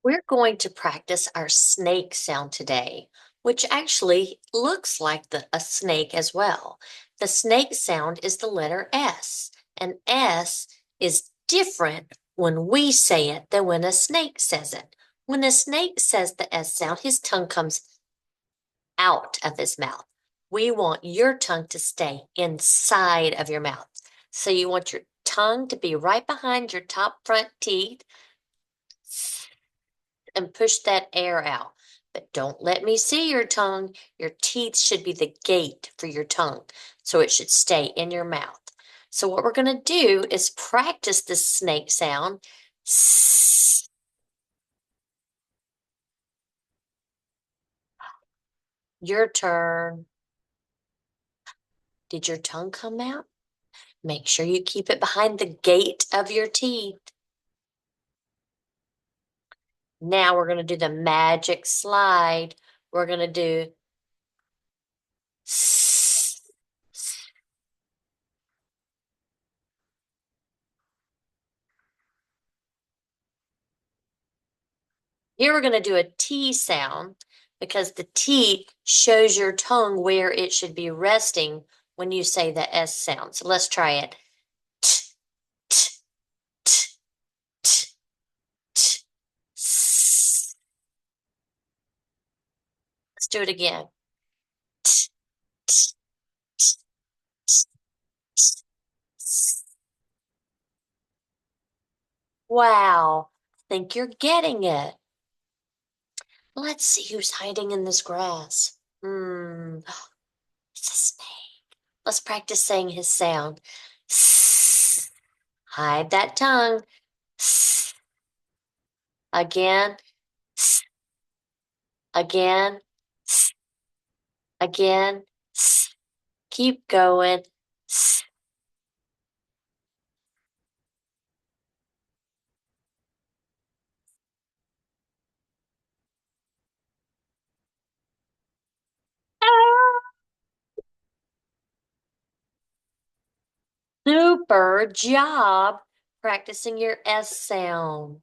We're going to practice our snake sound today, which actually looks like a snake as well. The snake sound is the letter S, and S is different when we say it than when a snake says it. When a snake says the S sound, his tongue comes out of his mouth. We want your tongue to stay inside of your mouth. So you want your tongue to be right behind your top front teeth and push that air out. But don't let me see your tongue. Your teeth should be the gate for your tongue, so it should stay in your mouth. So what we're going to do is practice the snake sound. Your turn. Did your tongue come out? Make sure you keep it behind the gate of your teeth. Now we're going to do the magic slide. We're going to do Here we're going to do a T sound because the T shows your tongue where it should be resting when you say the S sound. So let's try it. T, t, t, t, t, s. Let's do it again. T, t, t, t, t, s. Wow, I think you're getting it. Let's see who's hiding in this grass. It's a snake. Let's practice saying his sound. S. Hide that tongue. S. Again. S. Again. S. Again. S. Keep going. S. Super job practicing your S sound.